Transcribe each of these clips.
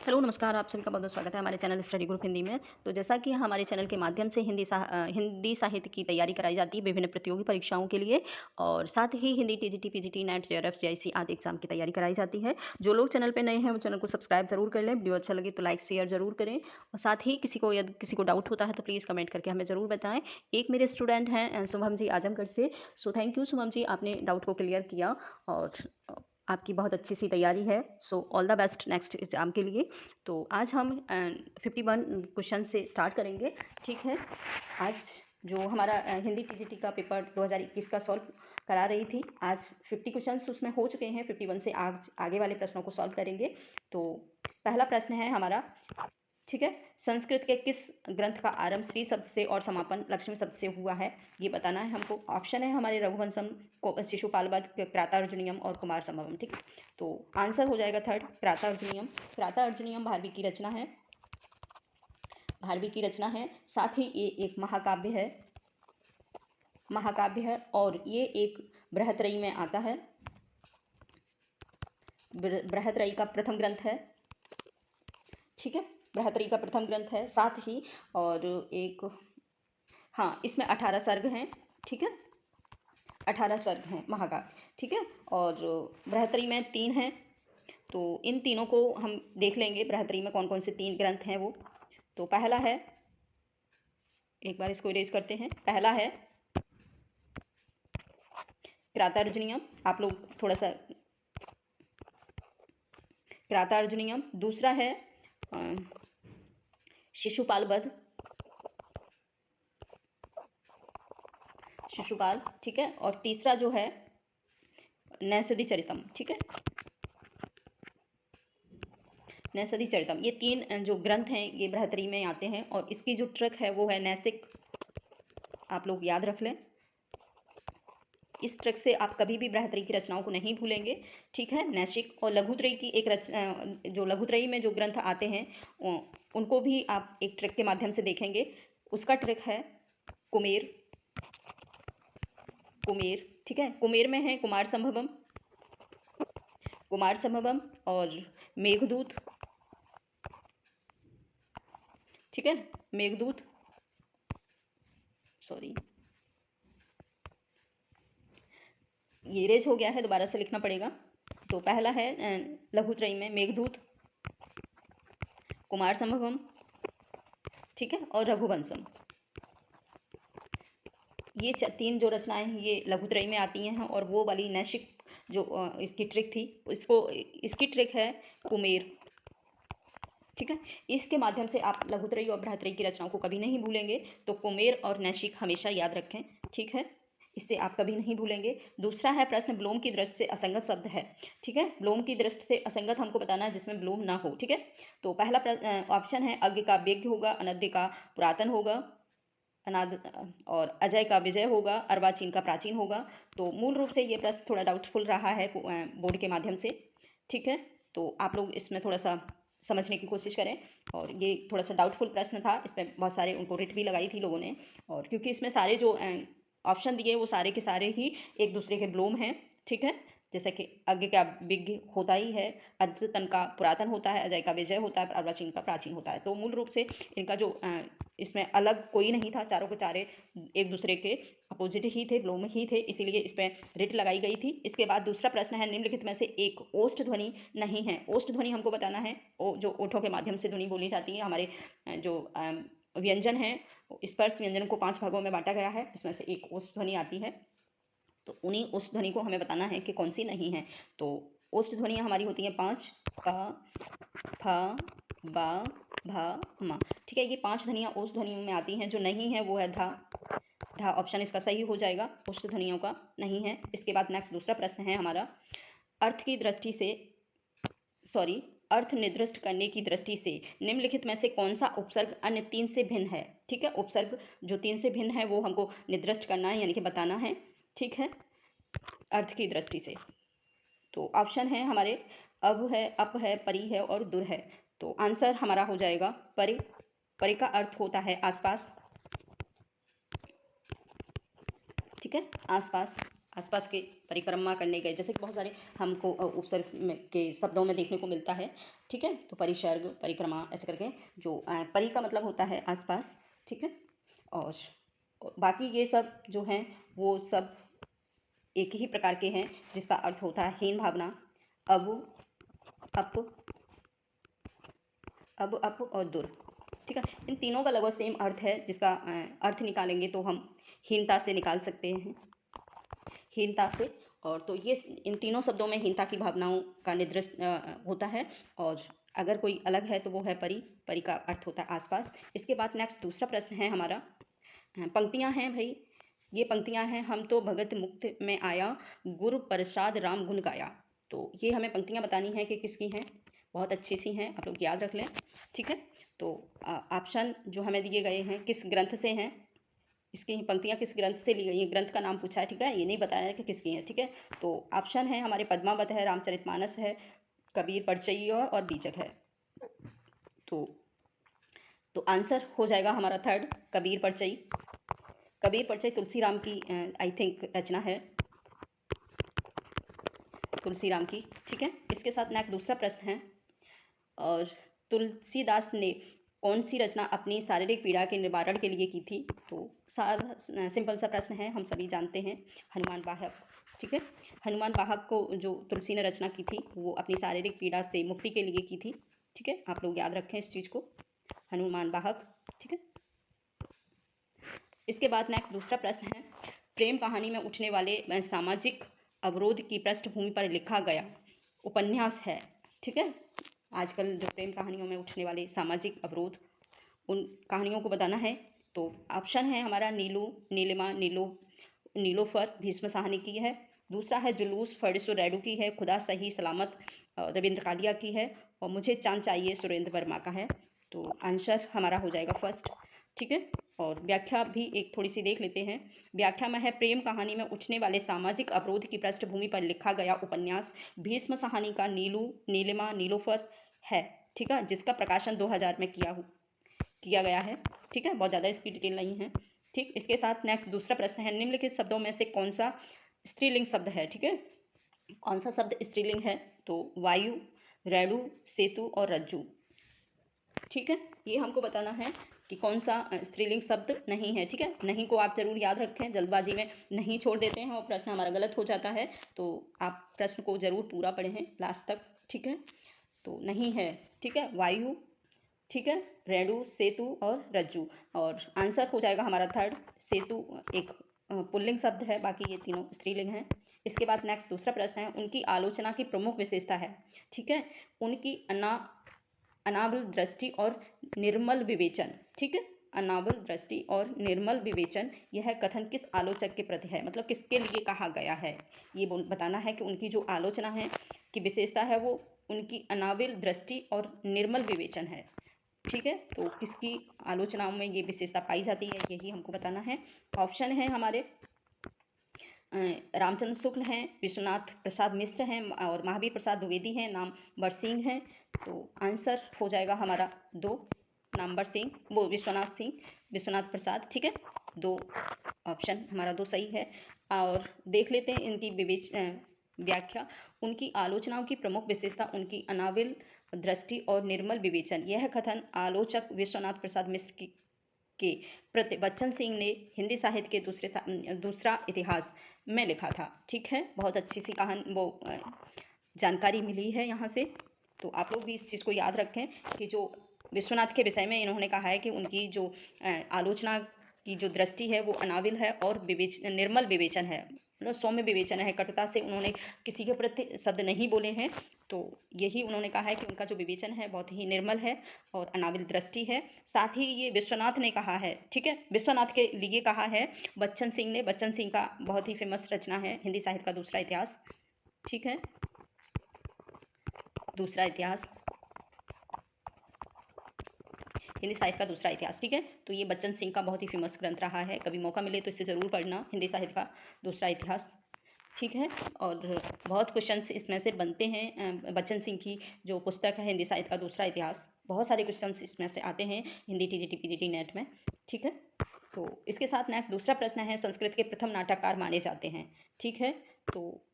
Hello नमस्कार, आप सभी का बहुत-बहुत स्वागत है हमारे चैनल स्टडी ग्रुप हिंदी में। तो जैसा कि हमारे चैनल के माध्यम से हिंदी साहित्य की तैयारी कराई जाती है विभिन्न प्रतियोगी परीक्षाओं के लिए और साथ ही Hindi TGT, PGT, NET, JRF, JIC आदि एग्जाम की तैयारी कराई जाती है। जो लोग चैनल पे नए हैं वो चैनल को सब्सक्राइब ज़रूर कर लें, वीडियो अच्छा लगे तो लाइक शेयर ज़रूर करें और साथ ही यदि किसी को डाउट होता है तो प्लीज़ कमेंट करके हमें ज़रूर बताएँ। एक मेरे स्टूडेंट हैं शुभम जी आजमगढ़ से। So thank you Shubham ji, आपने डाउट को क्लियर किया और आपकी बहुत अच्छी सी तैयारी है। So all the best next exam के लिए। तो आज हम 51 क्वेश्चन से स्टार्ट करेंगे। ठीक है, आज जो हमारा हिंदी टीजीटी का पेपर 2021 का सॉल्व करा रही थी, आज 50 क्वेश्चंस उसमें हो चुके हैं। 51 से आज आगे वाले प्रश्नों को सॉल्व करेंगे। तो पहला प्रश्न है हमारा, ठीक है, संस्कृत के किस ग्रंथ का आरंभ श्री शब्द से और समापन लक्ष्मी शब्द से हुआ है, ये बताना है हमको। ऑप्शन है हमारे रघुवंशम, शिशुपाल वध, प्रातर्जुनीयम और कुमार संभवम। ठीक, तो आंसर हो जाएगा थर्ड, प्रातर्जुनीयम। प्रातर्जुनीयम भारवी की रचना है, भारवी की रचना है। साथ ही ये एक महाकाव्य है और ये एक बृहत्रयी में आता है। बृहत्रयी का प्रथम ग्रंथ है। ठीक है, बृहत्रयी का प्रथम ग्रंथ है। साथ ही और एक, हाँ, इसमें 18 सर्ग हैं। ठीक है, 18 सर्ग हैं महाकाव्य। ठीक है, और बृहत्रयी में 3 हैं। तो इन तीनों को हम देख लेंगे, बृहत्रयी में कौन कौन से 3 ग्रंथ हैं वो। तो पहला है, एक बार इसको इरेज करते हैं। पहला है प्रातर्जुनीयम, आप लोग थोड़ा सा प्रातर्जुनीयम। दूसरा है शिशुपाल वध, शिशुपाल। ठीक है, और तीसरा जो है नैषधि चरितम। ठीक है, नैषधि चरितम। ये 3 जो ग्रंथ हैं ये बृहत्रयी में आते हैं और इसकी जो ट्रिक है वो है नैसिक, आप लोग याद रख लें। इस ट्रिक से आप कभी भी बृहत्रयी की रचनाओं को नहीं भूलेंगे। ठीक है, नैशिक और लघुत्रयी की एक जो लघुत्रयी में जो ग्रंथ आते हैं उनको भी आप एक ट्रिक के माध्यम से देखेंगे। उसका ट्रिक है कुमेर, कुमेर। ठीक है, कुमेर में है कुमार संभवम, कुमार संभवम और मेघदूत। ठीक है, मेघदूत, सॉरी ये रेज हो गया है, दोबारा से लिखना पड़ेगा। तो पहला है लघुत्रयी में मेघदूत, कुमार संभवम, ठीक है, और रघुवंशम। ये 3 जो रचनाएं हैं ये लघुत्रयी में आती हैं और वो वाली नैशिक जो इसकी ट्रिक थी, इसकी ट्रिक है कुमेर। ठीक है, इसके माध्यम से आप लघुत्रयी और बृहत्रयी की रचनाओं को कभी नहीं भूलेंगे। तो कुमेर और नैशिक हमेशा याद रखें। ठीक है, इससे आप कभी नहीं भूलेंगे। दूसरा है प्रश्न, ब्लोम की दृष्टि से असंगत शब्द है। ठीक है, ब्लोम की दृष्टि से असंगत हमको बताना है जिसमें ब्लोम ना हो। ठीक है, तो पहला ऑप्शन है अज्ञ का वेग्य होगा, अनद्य का पुरातन होगा, अनाद और अजय का विजय होगा, अर्वाचीन का प्राचीन होगा। तो मूल रूप से ये प्रश्न थोड़ा डाउटफुल रहा है बोर्ड के माध्यम से। ठीक है, तो आप लोग इसमें थोड़ा सा समझने की कोशिश करें। और ये थोड़ा सा डाउटफुल प्रश्न था, इसमें बहुत सारे उनको रिट भी लगाई थी लोगों ने। और क्योंकि इसमें सारे जो ऑप्शन दिए वो सारे के सारे ही एक दूसरे के ब्लोम हैं। ठीक है, जैसे कि अज्ञ का विज्ञ होता ही है, अद्यतन का पुरातन होता है, अजय का विजय होता है, अर्वाचीन का प्राचीन होता है। तो मूल रूप से इनका जो इसमें अलग कोई नहीं था, चारों के चारे एक दूसरे के अपोजिट ही थे, ब्लोम ही थे, इसीलिए इसमें रिट लगाई गई थी। इसके बाद दूसरा प्रश्न है, निम्नलिखित में से एक ओष्ठ ध्वनि नहीं है। ओष्ठ ध्वनि हमको बताना है, जो ओठों के माध्यम से ध्वनि बोली जाती है। हमारे जो व्यंजन है, स्पर्श व्यंजन को 5 भागों में बांटा गया है, इसमें से एक ओष्ठ ध्वनि आती है। तो उन्हीं ओष्ठ ध्वनि को हमें बताना है कि कौन सी नहीं है। तो ओष्ठ ध्वनियाँ हमारी होती हैं 5, प, फ, ब, भ, म। ठीक है, ये 5 ध्वनियाँ ओष्ठ ध्वनियों में आती हैं। जो नहीं है वो है धा। धा ऑप्शन इसका सही हो जाएगा, ओष्ठ ध्वनियों का नहीं है। इसके बाद नेक्स्ट दूसरा प्रश्न है हमारा, अर्थ की दृष्टि से, सॉरी, अर्थ निर्दिष्ट करने की दृष्टि से निम्नलिखित में से कौन सा उपसर्ग अन्य 3 से भिन्न है। ठीक है, उपसर्ग जो 3 से भिन्न है वो हमको निर्दिष्ट करना है, यानी कि बताना है। ठीक है, अर्थ की दृष्टि से। तो ऑप्शन है हमारे अब है, अप है, परि है और दूर है। तो आंसर हमारा हो जाएगा परि। परि का अर्थ होता है आसपास। ठीक है, आसपास, आसपास के परिक्रमा करने गए, जैसे कि बहुत सारे हमको उपसर्ग के शब्दों में देखने को मिलता है। ठीक है, तो परिसर्ग, परिक्रमा ऐसे करके जो परि का मतलब होता है आसपास। ठीक है, और बाकी ये सब जो हैं वो सब एक ही प्रकार के हैं जिसका अर्थ होता है हीन भावना, अब, अप, अप और दुर। ठीक है, इन तीनों का लगभग सेम अर्थ है, जिसका अर्थ निकालेंगे तो हम हीनता से निकाल सकते हैं, हीनता से। और तो ये इन तीनों शब्दों में हीनता की भावनाओं का निर्देश होता है। और अगर कोई अलग है तो वो है परि, परि का अर्थ होता है आसपास। इसके बाद नेक्स्ट दूसरा प्रश्न है हमारा, पंक्तियां हैं भाई, ये पंक्तियां हैं, हम तो भगत मुक्त में आया, गुरु प्रसाद राम गुण गाया। तो ये हमें पंक्तियां बतानी है कि किसकी हैं, बहुत अच्छी सी हैं, आप लोग याद रख लें। ठीक है, तो ऑप्शन जो हमें दिए गए हैं किस ग्रंथ से हैं, इसकी पंक्तियां किस ग्रंथ से ली गई हैं, ग्रंथ का नाम पूछा है। ठीक है, ये नहीं बताया है कि किसकी है। ठीक है, तो ऑप्शन है हमारे पद्मावत है, रामचरितमानस है, कबीर परचई और बीजक है। तो आंसर हो जाएगा हमारा थर्ड, कबीर परचई। कबीर परचई तुलसीराम की आई थिंक रचना है, तुलसीराम की। ठीक है, इसके साथ नेक्स्ट दूसरा प्रश्न है, और तुलसीदास ने कौन सी रचना अपनी शारीरिक पीड़ा के निवारण के लिए की थी। तो सिंपल सा प्रश्न है, हम सभी जानते हैं, हनुमान वाहक। ठीक है, हनुमान वाहक को जो तुलसी ने रचना की थी वो अपनी शारीरिक पीड़ा से मुक्ति के लिए की थी। ठीक है, आप लोग याद रखें इस चीज़ को, हनुमान वाहक। ठीक है, इसके बाद नेक्स्ट दूसरा प्रश्न है, प्रेम कहानी में उठने वाले सामाजिक अवरोध की पृष्ठभूमि पर लिखा गया उपन्यास है। ठीक है, आजकल जो प्रेम कहानियों में उठने वाले सामाजिक अवरोध, उन कहानियों को बताना है। तो ऑप्शन है हमारा नीलू, नीलिमा, नीलोफर भीष्म साहनी की है। दूसरा है जुलूस फरिसो रैडू की है। खुदा सही सलामत रविंद्र कालिया की है। और मुझे चांद चाहिए सुरेंद्र वर्मा का है। तो आंसर हमारा हो जाएगा फर्स्ट। ठीक है, और व्याख्या भी एक थोड़ी सी देख लेते हैं। व्याख्या में है, प्रेम कहानी में उठने वाले सामाजिक अवरोध की पृष्ठभूमि पर लिखा गया उपन्यास भीष्म साहनी का नीलू, नीलिमा, नीलोफर है। ठीक है, जिसका प्रकाशन 2000 में किया गया है। ठीक है, बहुत ज़्यादा इसकी डिटेल नहीं है। ठीक, इसके साथ नेक्स्ट दूसरा प्रश्न है, निम्नलिखित शब्दों में से कौन सा स्त्रीलिंग शब्द है। ठीक है, कौन सा शब्द स्त्रीलिंग है। तो वायु, रेणु, सेतु और रज्जु। ठीक है, ये हमको बताना है कि कौन सा स्त्रीलिंग शब्द नहीं है। ठीक है, नहीं को आप जरूर याद रखें, जल्दबाजी में नहीं छोड़ देते हैं और प्रश्न हमारा गलत हो जाता है। तो आप प्रश्न को जरूर पूरा पढ़ें लास्ट तक। ठीक है, तो नहीं है। ठीक है, वायु, ठीक है, रेणु, सेतु और रज्जु। और आंसर हो जाएगा हमारा थर्ड, सेतु एक पुल्लिंग शब्द है, बाकी ये तीनों स्त्रीलिंग हैं। इसके बाद नेक्स्ट दूसरा प्रश्न है, उनकी आलोचना की प्रमुख विशेषता है। ठीक है, उनकी अनावल दृष्टि और निर्मल विवेचन। ठीक है, अनावल दृष्टि और निर्मल विवेचन, यह कथन किस आलोचक के प्रति है, मतलब किसके लिए कहा गया है। ये बताना है कि उनकी जो आलोचना है की विशेषता है वो उनकी अनाविल दृष्टि और निर्मल विवेचन है। ठीक है, तो किसकी आलोचनाओं में ये विशेषता पाई जाती है, यही हमको बताना है। ऑप्शन है हमारे रामचंद्र शुक्ल हैं, विश्वनाथ प्रसाद मिश्र हैं और महावीर प्रसाद द्विवेदी हैं, नाम बरसिंह हैं। तो आंसर हो जाएगा हमारा 2, नाम बरसिंह, वो विश्वनाथ प्रसाद। ठीक है, 2 ऑप्शन हमारा 2 सही है। और देख लेते हैं इनकी व्याख्या, उनकी आलोचनाओं की प्रमुख विशेषता उनकी अनाविल दृष्टि और निर्मल विवेचन। यह कथन आलोचक विश्वनाथ प्रसाद मिश्र के प्रति बच्चन सिंह ने हिंदी साहित्य के दूसरा इतिहास में लिखा था। ठीक है, बहुत अच्छी सी जानकारी मिली है यहाँ से। तो आप लोग भी इस चीज़ को याद रखें कि जो विश्वनाथ के विषय में इन्होंने कहा है कि उनकी जो आलोचना की जो दृष्टि है वो अनाविल है और निर्मल विवेचन है, मतलब सौम्य विवेचन है, कटुता से उन्होंने किसी के प्रति शब्द नहीं बोले हैं। तो यही उन्होंने कहा है कि उनका जो विवेचन है बहुत ही निर्मल है और अनाविल दृष्टि है। साथ ही ये विश्वनाथ ने कहा है। ठीक है, विश्वनाथ के लिए कहा है बच्चन सिंह ने। बच्चन सिंह का बहुत ही फेमस रचना है हिंदी साहित्य का दूसरा इतिहास। ठीक है, दूसरा इतिहास, हिंदी साहित्य का दूसरा इतिहास। ठीक है, तो ये बच्चन सिंह का बहुत ही फेमस ग्रंथ रहा है, कभी मौका मिले तो इसे ज़रूर पढ़ना, हिंदी साहित्य का दूसरा इतिहास। ठीक है, और बहुत क्वेश्चंस इसमें से बनते हैं। बच्चन सिंह की जो पुस्तक है हिंदी साहित्य का दूसरा इतिहास, बहुत सारे क्वेश्चंस इसमें से आते हैं हिंदी TGT PGT नेट में। ठीक है, तो इसके साथ नेक्स्ट दूसरा प्रश्न है, संस्कृत के प्रथम नाटककार माने जाते हैं। ठीक है, तो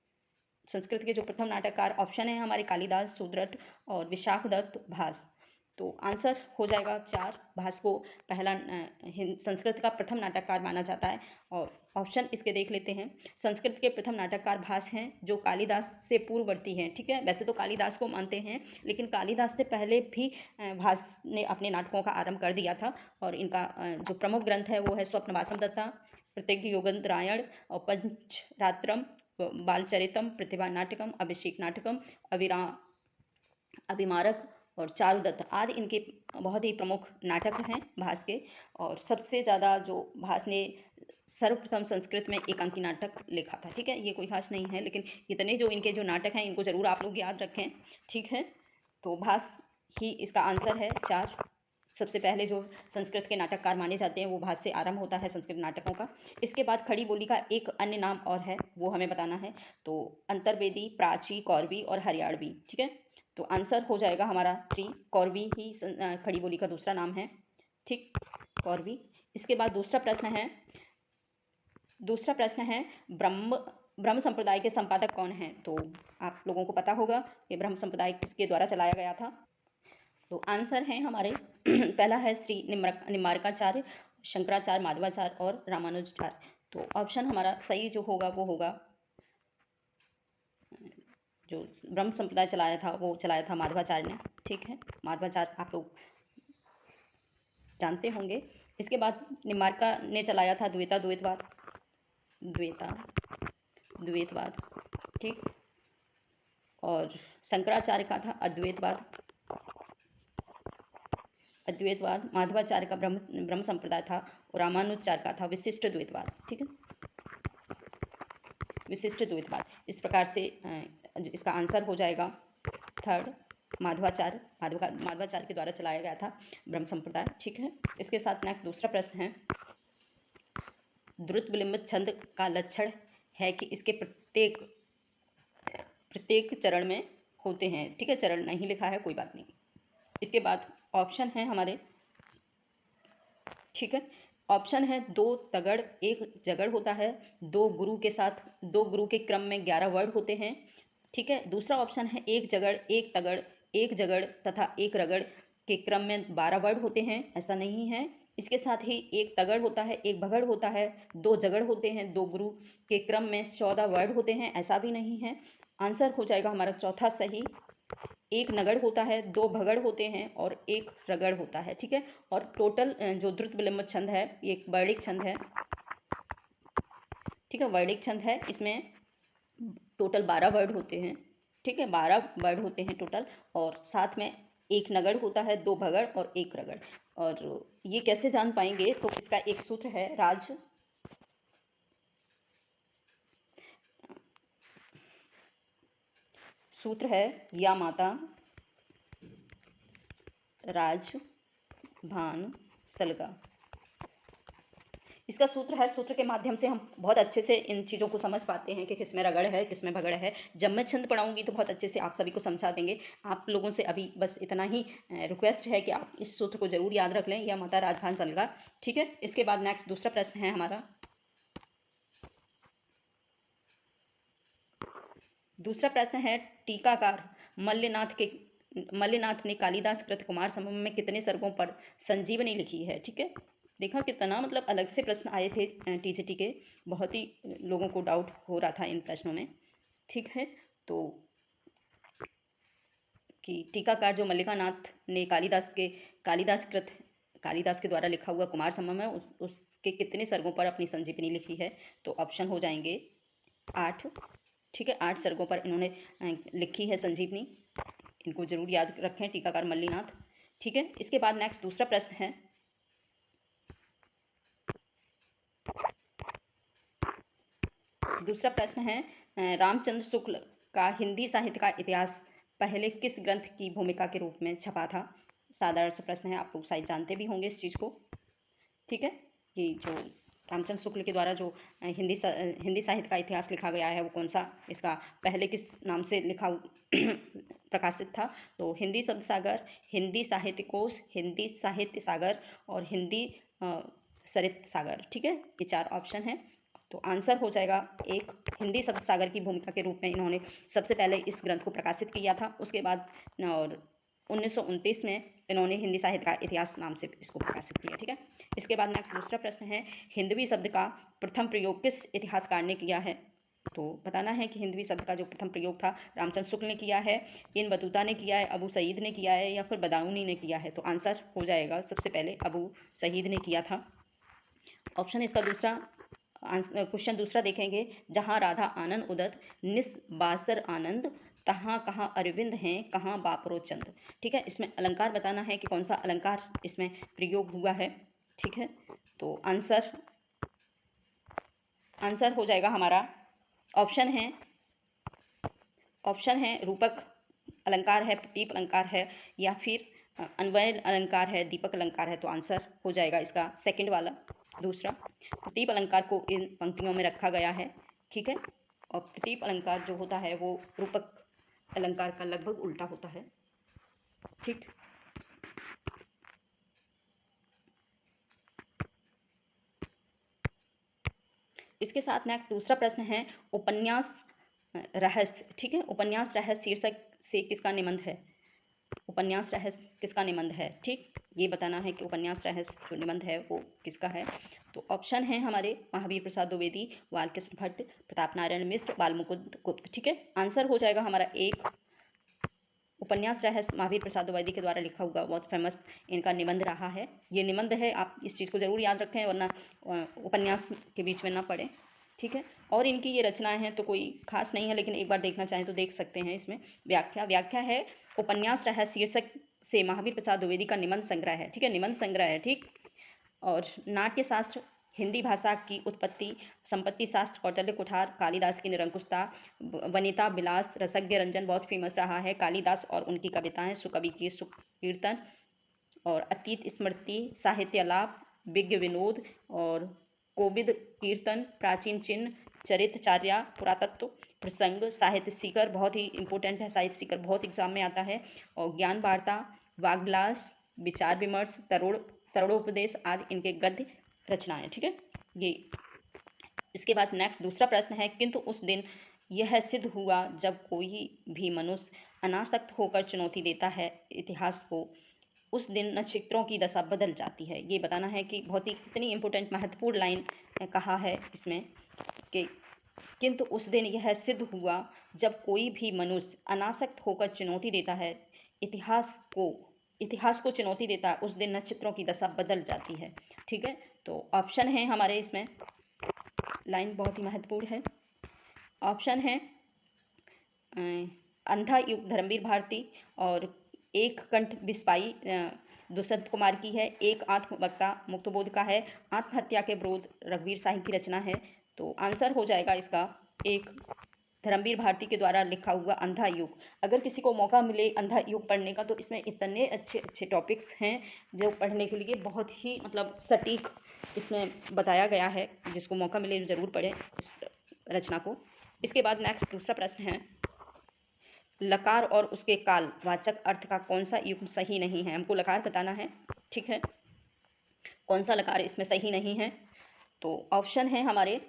संस्कृत के जो प्रथम नाटककार ऑप्शन है हमारे कालिदास, सुदृढ़ और विशाखदत्त, भास। तो आंसर हो जाएगा 4। भास को पहला संस्कृत का प्रथम नाटककार माना जाता है। और ऑप्शन इसके देख लेते हैं। संस्कृत के प्रथम नाटककार भास हैं, जो कालिदास से पूर्ववर्ती हैं। ठीक है, वैसे तो कालिदास को मानते हैं, लेकिन कालिदास से पहले भी भास ने अपने नाटकों का आरंभ कर दिया था। और इनका जो प्रमुख ग्रंथ है वो है स्वप्नवासम दत्ता, प्रत्येक योगंतरायण और पंचरात्रम, बालचरितम, प्रतिभा नाटकम, अभिषेक नाटकम, अभिमारक और चारुदत्त आदि इनके बहुत ही प्रमुख नाटक हैं भास के। और सबसे ज़्यादा जो भास ने सर्वप्रथम संस्कृत में एकांकी नाटक लिखा था। ठीक है, ये कोई खास नहीं है, लेकिन इतने जो इनके जो नाटक हैं इनको ज़रूर आप लोग याद रखें। ठीक है, तो भास ही इसका आंसर है 4। सबसे पहले जो संस्कृत के नाटककार माने जाते हैं वो भास से आरंभ होता है संस्कृत नाटकों का। इसके बाद खड़ी बोली का एक अन्य नाम और है, वो हमें बताना है। तो अंतर्वेदी, प्राची, कौरवी और हरियाणवी। ठीक है, तो आंसर हो जाएगा हमारा 3। कौरवी ही खड़ी बोली का दूसरा नाम है। ठीक, कौरवी। इसके बाद दूसरा प्रश्न है ब्रह्म संप्रदाय के संपादक कौन हैं? तो आप लोगों को पता होगा कि ब्रह्म संप्रदाय किसके द्वारा चलाया गया था। तो आंसर है हमारे पहला है श्री निम्बार्काचार्य, शंकराचार्य, माधवाचार्य और रामानुजाचार्य। तो ऑप्शन हमारा सही जो होगा वो होगा, जो ब्रह्म संप्रदाय चलाया था माधवाचार्य ने। ठीक है, माधवाचार्य आप लोग जानते होंगे। इसके बाद निम्बार्का ने चलाया था द्वैतवाद। ठीक, और शंकराचार्य का था अद्वैतवाद। माधवाचार्य का ब्रह्म संप्रदाय था और रामानुजाचार्य का था विशिष्ट द्वैतवाद। ठीक है, विशिष्ट द्वैतवाद। इस प्रकार से इसका आंसर हो जाएगा 3 माधवाचार्य के द्वारा चलाया गया था ब्रह्म संप्रदाय। ठीक है, इसके साथ नेक्स्ट दूसरा प्रश्न है, द्रुत विलंबित छंद का लक्षण है कि इसके प्रत्येक चरण में होते हैं। ठीक है, चरण नहीं लिखा है, कोई बात नहीं। इसके बाद ऑप्शन है हमारे, ठीक है, ऑप्शन है 2 तगड़ 1 जगड़ होता है, 2 गुरु के क्रम में 11 वर्ड होते हैं। ठीक है, दूसरा ऑप्शन है 1 जगड़ 1 तगड़ 1 जगड़ तथा 1 रगड़ के क्रम में 12 वर्ड होते हैं। ऐसा नहीं है। इसके साथ ही 1 तगड़ होता है, 1 भगड़ होता है, 2 जगड़ होते हैं, 2 गुरु के क्रम में 14 वर्ड होते हैं। ऐसा भी नहीं है। आंसर हो जाएगा हमारा चौथा सही, 1 नगड़ होता है, 2 भगड़ होते हैं और 1 रगड़ होता है। ठीक है, और टोटल जो द्रुत विलंबित छंद है ये एक वर्णिक छंद है। ठीक है, वर्णिक छंद है, इसमें टोटल 12 वर्ड होते हैं। ठीक है, 12 वर्ड होते हैं टोटल, और साथ में 1 नगड़ होता है, 2 भगड़ और 1 रगड़। और ये कैसे जान पाएंगे? तो इसका एक सूत्र है, सूत्र है या माता राज भान सलगा। इसका सूत्र है, सूत्र के माध्यम से हम बहुत अच्छे से इन चीज़ों को समझ पाते हैं कि किस में रगड़ है, किस में भगड़ है। जब मैं छंद पढ़ाऊंगी तो बहुत अच्छे से आप सभी को समझा देंगे। आप लोगों से अभी बस इतना ही रिक्वेस्ट है कि आप इस सूत्र को जरूर याद रख लें, या माता राजभान सलगा। ठीक है, इसके बाद नेक्स्ट दूसरा प्रश्न है हमारा, दूसरा प्रश्न है, टीकाकार मल्लनाथ ने कालिदास कृत कुमार संभव में कितने सर्गों पर संजीवनी लिखी है? ठीक है, देखा कितना मतलब अलग से प्रश्न आए थे टीजीटी के, बहुत ही लोगों को डाउट हो रहा था इन प्रश्नों में। ठीक है, तो कि टीकाकार जो मल्लिकानाथ ने कालिदास के द्वारा लिखा हुआ कुमार संभव है उसके कितने सर्गों पर अपनी संजीवनी लिखी है? तो ऑप्शन हो जाएंगे 8। ठीक है, 8 सर्गों पर इन्होंने लिखी है संजीवनी। इनको जरूर याद रखें, टीकाकार मल्लिनाथ। ठीक है, इसके बाद नेक्स्ट दूसरा प्रश्न है, रामचंद्र शुक्ल का हिंदी साहित्य का इतिहास पहले किस ग्रंथ की भूमिका के रूप में छपा था? साधारण सा प्रश्न है, आप लोग शायद जानते भी होंगे इस चीज़ को। ठीक है, कि जो रामचंद्र शुक्ल के द्वारा जो हिंदी साहित्य का इतिहास लिखा गया है वो कौन सा, इसका पहले किस नाम से प्रकाशित था? तो हिंदी शब्द सागर, हिंदी साहित्य कोश, हिंदी साहित्य सागर और हिंदी सरित सागर। ठीक है, ये 4 ऑप्शन है। तो आंसर हो जाएगा एक, हिंदी शब्द सागर की भूमिका के रूप में इन्होंने सबसे पहले इस ग्रंथ को प्रकाशित किया था। उसके बाद और 1929 में इन्होंने हिंदी साहित्य का इतिहास नाम से इसको प्रकाशित किया। ठीक है, इसके बाद नेक्स्ट दूसरा प्रश्न है, हिंदवी शब्द का प्रथम प्रयोग किस इतिहासकार ने किया है? तो बताना है कि हिंदवी शब्द का जो प्रथम प्रयोग था रामचंद्र शुक्ल ने किया है, इन बतूता ने किया है, अबू सईद ने किया है, या फिर बदाऊनी ने किया है। तो आंसर हो जाएगा सबसे पहले अबू सईद ने किया था। ऑप्शन इसका दूसरा क्वेश्चन दूसरा देखेंगे, जहाँ राधा आनंद उदत निस बासर आनंद, तहाँ कहाँ अरविंद हैं कहाँ बापरो चंद। ठीक है, इसमें अलंकार बताना है कि कौन सा अलंकार इसमें प्रयोग हुआ है। ठीक है, तो आंसर हो जाएगा हमारा ऑप्शन है रूपक अलंकार है, प्रतीप अलंकार है, या फिर अन्वय अलंकार है, दीपक अलंकार है। तो आंसर हो जाएगा इसका सेकंड वाला, दूसरा। प्रतीप अलंकार को इन पंक्तियों में रखा गया है। ठीक है, और प्रतीप अलंकार जो होता है वो रूपक अलंकार का लगभग उल्टा होता है। ठीक, इसके साथ नेक्स्ट दूसरा प्रश्न है, उपन्यास रहस्य। ठीक है, उपन्यास रहस्य शीर्षक से किसका निबंध है? उपन्यास रहस्य किसका निबंध है? ठीक, ये बताना है कि उपन्यास रहस्य जो निबंध है वो किसका है। तो ऑप्शन है हमारे महावीर प्रसाद द्विवेदी, बालकृष्ण भट्ट, प्रताप नारायण मिश्र, बालमुकुंद गुप्त। ठीक है, आंसर हो जाएगा हमारा एक, उपन्यास रहस्य महावीर प्रसाद द्विवेदी के द्वारा लिखा हुआ बहुत फेमस इनका निबंध रहा है। ये निबंध है, आप इस चीज़ को जरूर याद रखें, वरना उपन्यास के बीच में ना पढ़ें। ठीक है, और इनकी ये रचनाएं हैं तो कोई खास नहीं है, लेकिन एक बार देखना चाहें तो देख सकते हैं। इसमें व्याख्या है, उपन्यास रहस्य शीर्षक से महावीर प्रसाद द्विवेदी का निबंध संग्रह है। ठीक है, निबंध संग्रह है। ठीक, और नाट्य शास्त्र, हिंदी भाषा की उत्पत्ति, संपत्ति शास्त्र कौटिल्य कुठार, कालिदास की निरंकुशता, वनिता विलास, रसज्ञ रंजन बहुत फेमस रहा है, कालिदास और उनकी कविताएं, सुकवि की कीर्तन, और अतीत स्मृति, साहित्य लाभ, विज्ञ विनोद, और कोविद कीर्तन, प्राचीन चिन्ह, चरित्रचार्या, पुरातत्व, प्रसंग, साहित्य सीकर बहुत ही इंपॉर्टेंट है, साहित्य सीकर बहुत एग्जाम में आता है, और ज्ञान वार्ता, वाग्विलास, विचार विमर्श, तरुणोपदेश आदि इनके गद्य रचनाएं। ठीक है, ये। इसके बाद नेक्स्ट दूसरा प्रश्न है, किंतु उस दिन यह सिद्ध हुआ जब कोई भी मनुष्य अनासक्त होकर चुनौती देता है इतिहास को, उस दिन नक्षत्रों की दशा बदल जाती है। ये बताना है कि बहुत ही इतनी इंपॉर्टेंट महत्वपूर्ण लाइन कहा है इसमें कि किंतु उस दिन यह सिद्ध हुआ जब कोई भी मनुष्य अनासक्त होकर चुनौती देता है इतिहास को चुनौती देता है, उस दिन नक्षत्रों की दशा बदल जाती है। ठीक है, तो ऑप्शन है हमारे इसमें, लाइन बहुत ही महत्वपूर्ण है। ऑप्शन है अंधा युग धर्मवीर भारती, और एक कंठ बिस्पाई दुष्यंत कुमार की है, एक आत्मवक्ता मुक्तबोध का है, आत्महत्या के विरोध रघुवीर शाही की रचना है। तो आंसर हो जाएगा इसका एक, धर्मवीर भारती के द्वारा लिखा हुआ अंधा युग। अगर किसी को मौका मिले अंधा युग पढ़ने का तो इसमें इतने अच्छे अच्छे टॉपिक्स हैं जो पढ़ने के लिए बहुत ही मतलब सटीक इसमें बताया गया है, जिसको मौका मिले ज़रूर पढ़ें इस रचना को। इसके बाद नेक्स्ट दूसरा प्रश्न है, लकार और उसके काल वाचक अर्थ का कौन सा युग्म सही नहीं है? हमको लकार बताना है। ठीक है, कौन सा लकार इसमें सही नहीं है? तो ऑप्शन है हमारे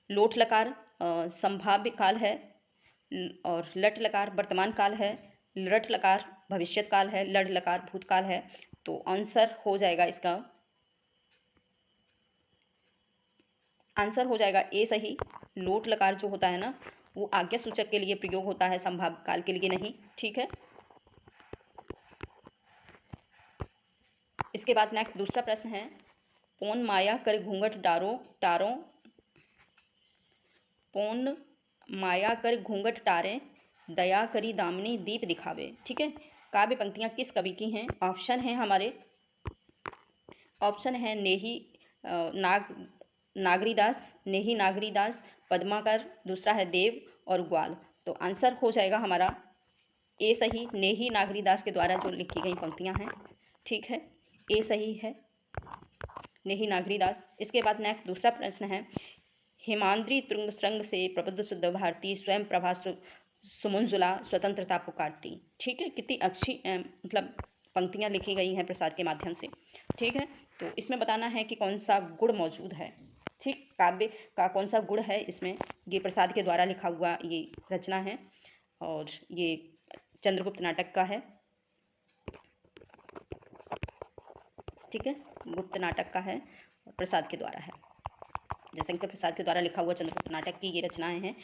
लोट लकार संभाव्य काल है, और लट लकार वर्तमान काल है, लट लकार भविष्यत काल है, लड़ लकार भूतकाल है। तो आंसर हो जाएगा इसका, आंसर हो जाएगा ए सही। लोट लकार जो होता है ना वो आज्ञा सूचक के लिए प्रयोग होता है, संभाव्य काल के लिए नहीं। ठीक है, इसके बाद नेक्स्ट दूसरा प्रश्न है, पौन माया कर घूंघट टारों पौन माया कर घूंघट टारें, दया करी दामिनी दीप दिखावे। ठीक है, काव्य पंक्तियां किस कवि की हैं? ऑप्शन है हमारे, ऑप्शन है नेही नागरीदास, नेही नागरीदास, पद्माकर, दूसरा है देव, और ग्वाल। तो आंसर हो जाएगा हमारा ए सही, नेही नागरीदास के द्वारा जो लिखी गई पंक्तियां हैं। ठीक है, ए सही है, नेही नागरीदास। इसके बाद नेक्स्ट दूसरा प्रश्न है, हिमाद्री तुंग श्रृंग से प्रबुद्ध शुद्ध भारती, स्वयं प्रभा सुमंजुला स्वतंत्रता पुकारती। ठीक है, कितनी अच्छी मतलब पंक्तियां लिखी गई हैं प्रसाद के माध्यम से। ठीक है, तो इसमें बताना है कि कौन सा गुण मौजूद है। ठीक, काव्य का कौन सा गुण है इसमें। ये प्रसाद के द्वारा लिखा हुआ ये रचना है और ये चंद्रगुप्त नाटक का है। ठीक है, गुप्त नाटक का है, प्रसाद के द्वारा है। जयशंकर प्रसाद के द्वारा लिखा हुआ चंद्रगुप्त नाटक की ये रचनाएं हैं।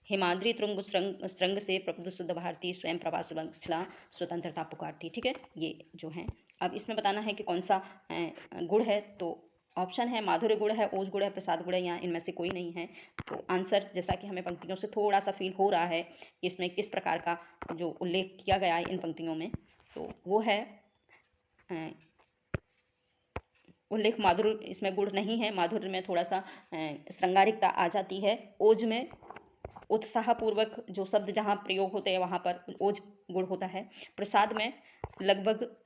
हिमाद्री तुंग श्रृंग से प्रबुद्ध शुद्ध भारती स्वयं प्रभा सुलंघला स्वतंत्रता पुकारती। ठीक है, ये जो है। अब इसमें बताना है कि कौन सा गुण है। तो ऑप्शन है माधुर्य गुण है, ओज गुण है, प्रसाद गुण है, या इनमें से कोई नहीं है। तो आंसर, जैसा कि हमें पंक्तियों से थोड़ा सा फील हो रहा है कि इसमें किस प्रकार का जो उल्लेख किया गया है इन पंक्तियों में, तो वो है उल्लेख माधुर्य, इसमें गुण नहीं है। माधुर्य में थोड़ा सा श्रृंगारिकता आ जाती है। ओज में उत्साहपूर्वक जो शब्द जहाँ प्रयोग होते हैं वहाँ पर ओज गुण होता है। प्रसाद में लगभग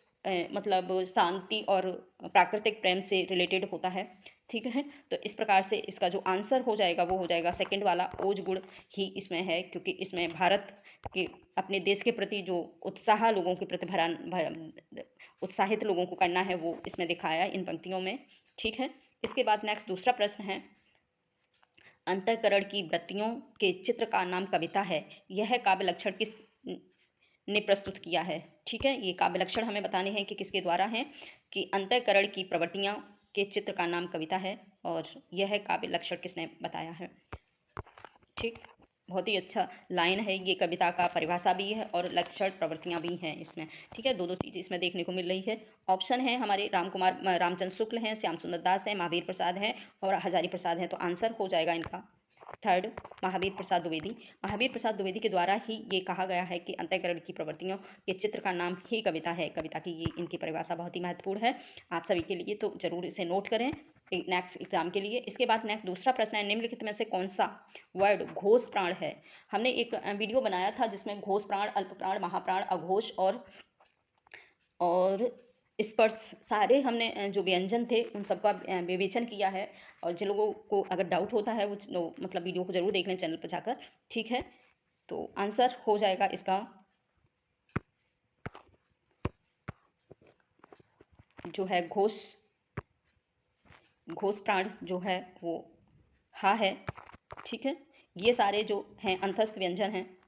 मतलब शांति और प्राकृतिक प्रेम से रिलेटेड होता है। ठीक है, तो इस प्रकार से इसका जो आंसर हो जाएगा वो हो जाएगा सेकंड वाला, ओज गुण ही इसमें है, क्योंकि इसमें भारत के अपने देश के प्रति जो उत्साह लोगों के प्रति उत्साहित लोगों को करना है वो इसमें दिखाया इन पंक्तियों में। ठीक है, इसके बाद नेक्स्ट दूसरा प्रश्न है, अंतःकरण की वृत्तियों के चित्र का नाम कविता है, यह काव्य लक्षण किस ने प्रस्तुत किया है। ठीक है, ये काव्य लक्षण हमें बताने हैं कि किसके द्वारा हैं, कि अंतःकरण की प्रवृत्तियां के चित्र का नाम कविता है, और यह काव्य लक्षण किसने बताया है। ठीक, बहुत ही अच्छा लाइन है ये, कविता का परिभाषा भी है और लक्षण प्रवृत्तियां भी हैं इसमें। ठीक है, दो चीज़ इसमें देखने को मिल रही है। ऑप्शन है हमारे रामचंद्र शुक्ल हैं, श्याम सुंदर दास हैं, महावीर प्रसाद हैं और हजारी प्रसाद हैं। तो आंसर हो जाएगा इनका थर्ड, महावीर प्रसाद द्विवेदी। महावीर प्रसाद द्विवेदी के द्वारा ही ये कहा गया है कि अंतःकरण की प्रवृत्तियों के चित्र का नाम ही कविता है। कविता की ये इनकी परिभाषा बहुत ही महत्वपूर्ण है आप सभी के लिए, तो जरूर इसे नोट करें नेक्स्ट एग्जाम के लिए। इसके बाद नेक्स्ट दूसरा प्रश्न है, निम्नलिखित में से कौन सा वर्ड घोष प्राण है। हमने एक वीडियो बनाया था जिसमें घोष प्राण, अल्प प्राण, महाप्राण, अघोष और स्पर्श, सारे हमने जो व्यंजन थे उन सबका विवेचन किया है। और जिन लोगों को अगर डाउट होता है वो मतलब वीडियो को जरूर देख लें चैनल पर जाकर। ठीक है, तो आंसर हो जाएगा इसका जो है घोष प्राण जो है वो हा है। ठीक है, ये सारे जो हैं अंतस्थ व्यंजन हैं,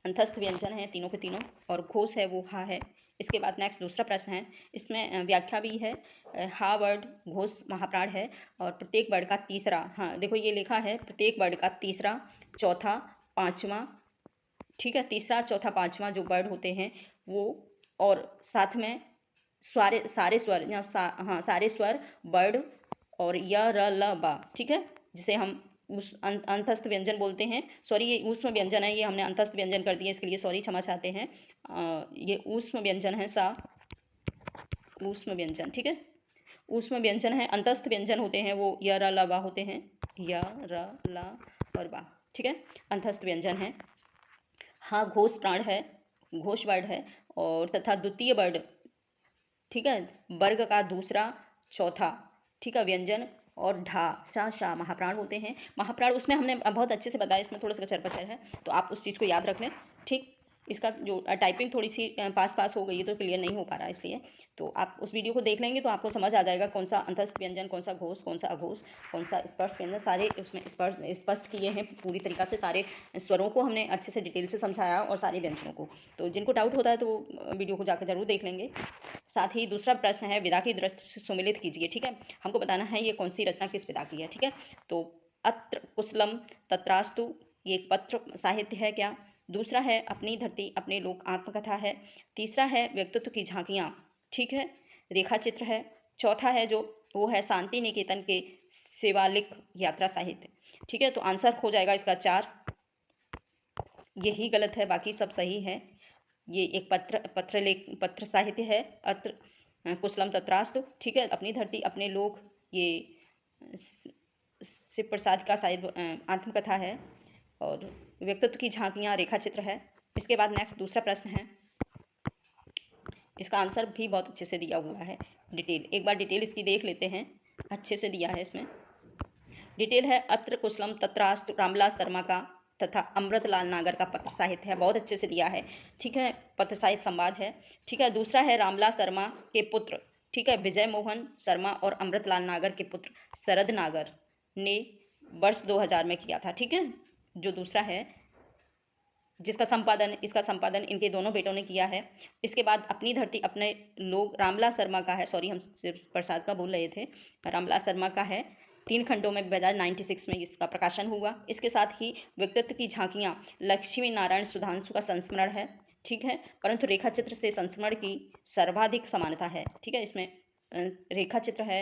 अंतस्थ व्यंजन हैं तीनों के तीनों, और घोष है वो हा है। इसके बाद नेक्स्ट दूसरा प्रश्न है, इसमें व्याख्या भी है। हा वर्ड घोष महाप्राण है और प्रत्येक वर्ड का तीसरा, हाँ देखो ये लिखा है प्रत्येक वर्ड का तीसरा, चौथा, पांचवा, ठीक है, तीसरा चौथा पांचवा जो वर्ड होते हैं वो, और साथ में सारे स्वर या हाँ सारे स्वर वर्ड और य र ल बा। ठीक है, जिसे हम उस अंतस्थ व्यंजन बोलते हैं। सॉरी, ये ऊष्म व्यंजन है, ये हमने अंतस्थ व्यंजन कर दिया, इसके लिए सॉरी क्षमा चाहते हैं। ये ऊष्म व्यंजन है, सा ऊष्म व्यंजन। ठीक है, ऊष्म व्यंजन है। अंतस्थ व्यंजन होते हैं वो य र ल बा होते हैं, य र ल और बा। ठीक है, अंतस्थ व्यंजन है। हाँ घोष प्राण है, घोष वर्ड है, और तथा द्वितीय वर्ड, ठीक है, वर्ग का दूसरा चौथा, ठीक है, व्यंजन, और ढा शा महाप्राण होते हैं। महाप्राण उसमें हमने बहुत अच्छे से बताया, इसमें थोड़ा सा कचर पचर है तो आप उस चीज़ को याद रख लें। ठीक, इसका जो टाइपिंग थोड़ी सी पास हो गई है तो क्लियर नहीं हो पा रहा, इसलिए तो आप उस वीडियो को देख लेंगे तो आपको समझ आ जाएगा कौन सा अंतस्थ व्यंजन, कौन सा घोष, कौन सा अघोष, कौन सा स्पर्श व्यंजन, सारे उसमें स्पष्ट किए हैं पूरी तरीक़ा से। सारे स्वरों को हमने अच्छे से डिटेल से समझाया और सारे व्यंजनों को। तो जिनको डाउट होता है तो वीडियो को जाकर जरूर देख लेंगे। साथ ही दूसरा प्रश्न है, विदा की दृष्टि सुमिलित कीजिए। ठीक है, हमको बताना है ये कौन सी रचना किस विदा की है। ठीक है, तो अत्र कुशलम तत्रास्तु, ये एक पत्र साहित्य है क्या। दूसरा है अपनी धरती अपने लोक आत्मकथा है। तीसरा है व्यक्तित्व की झांकियाँ, ठीक है, रेखा चित्र है। चौथा है जो वो है शांति निकेतन के शिवालिक यात्रा साहित्य। ठीक है, तो आंसर हो जाएगा इसका 4, यही गलत है, बाकी सब सही है। ये एक पत्र साहित्य है, अत्र कुशलम तत्रास्तु। ठीक है, अपनी धरती अपने लोग, ये शिव प्रसाद का साहित्य आत्मकथा है, और व्यक्तित्व की झांकियाँ रेखा चित्र है। इसके बाद नेक्स्ट दूसरा प्रश्न है, इसका आंसर भी बहुत अच्छे से दिया हुआ है, डिटेल, एक बार डिटेल इसकी देख लेते हैं, अच्छे से दिया है इसमें डिटेल है। अत्र कुशलम तत्रास्तु रामविलास शर्मा का तथा अमृतलाल नागर का पत्र साहित्य है, बहुत अच्छे से दिया है, ठीक है, पत्र साहित्य संवाद है, ठीक है। दूसरा है रामलाल शर्मा के पुत्र, ठीक है, विजय मोहन शर्मा और अमृतलाल नागर के पुत्र शरद नागर ने वर्ष 2000 में किया था, ठीक है। जो दूसरा है इसका संपादन इनके दोनों बेटों ने किया है। इसके बाद अपनी धरती अपने लोग रामलाल शर्मा का है, सॉरी हम सिर्फ प्रसाद का बोल रहे थे, रामलाल शर्मा का है, 3 खंडों में 2096 में इसका प्रकाशन हुआ। इसके साथ ही व्यक्तित्व की झांकियां लक्ष्मी नारायण सुधांशु का संस्मरण है, ठीक है, परंतु रेखा चित्र से संस्मरण की सर्वाधिक समानता है, ठीक है। इसमें रेखा चित्र है,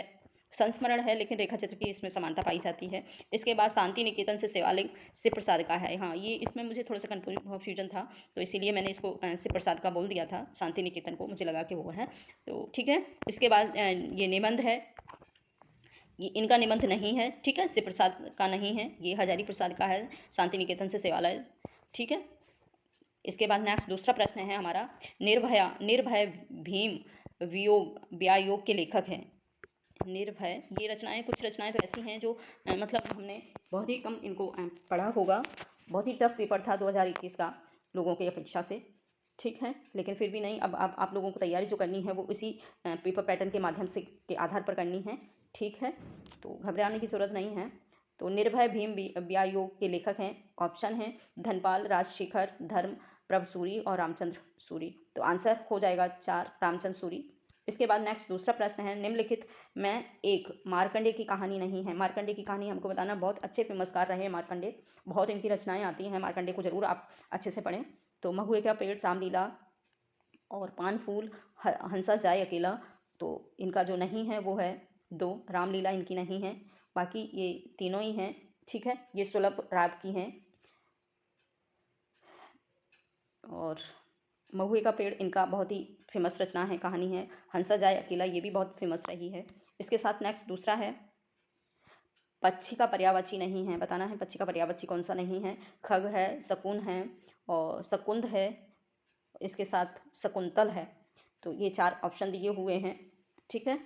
संस्मरण है, लेकिन रेखा चित्र की इसमें समानता पाई जाती है। इसके बाद शांति निकेतन से शिवालिक शिव प्रसाद का है, हाँ ये इसमें मुझे थोड़ा सा कन्फ्यूजन था, तो इसीलिए मैंने इसको शिव प्रसाद का बोल दिया था, शांति निकेतन को मुझे लगा कि वो है, तो ठीक है। इसके बाद ये निबंध है, ये इनका निबंध नहीं है, ठीक है, शिव प्रसाद का नहीं है, ये हजारी प्रसाद का है, शांति निकेतन से शिवालय, ठीक है। इसके बाद नेक्स्ट दूसरा प्रश्न है हमारा, निर्भय भीम वियोग व्यायोग के लेखक हैं। निर्भय, ये रचनाएं, कुछ रचनाएं तो ऐसी हैं जो मतलब हमने बहुत ही कम इनको पढ़ा होगा, बहुत ही टफ पेपर था 2021 का लोगों की अपेक्षा से, ठीक है, लेकिन फिर भी नहीं, अब आप लोगों को तैयारी जो करनी है वो इसी पेपर पैटर्न के माध्यम से के आधार पर करनी है, ठीक है, तो घबराने की ज़रूरत नहीं है। तो निर्भय भीम व्यायोग के लेखक हैं, ऑप्शन हैं धनपाल, राजशेखर, धर्म प्रभ सूरी और रामचंद्र सूरी, तो आंसर हो जाएगा 4 रामचंद्र सूरी। इसके बाद नेक्स्ट दूसरा प्रश्न है, निम्नलिखित में एक मार्कंडे की कहानी नहीं है। मार्कंडे की कहानी हमको बताना, बहुत अच्छे फेमसकार रहे मार्कंडे, बहुत इनकी रचनाएं आती हैं, मार्कंडे को जरूर आप अच्छे से पढ़ें। तो महुए का पेड़, रामलीला और पान फूल, हंसा जाए अकेला, तो इनका जो नहीं है वो है 2, रामलीला इनकी नहीं है, बाकी ये तीनों ही हैं, ठीक है, ये सुलभ राग की हैं। और महुए का पेड़ इनका बहुत ही फेमस रचना है, कहानी है। हंसा जाए अकेला ये भी बहुत फेमस रही है। इसके साथ नेक्स्ट दूसरा है, पक्षी का पर्यायवाची नहीं है, बताना है पक्षी का पर्यायवाची कौन सा नहीं है। खग है, शकुन है और शकुंद है, इसके साथ शकुंतल है, तो ये 4 ऑप्शन दिए हुए हैं, ठीक है।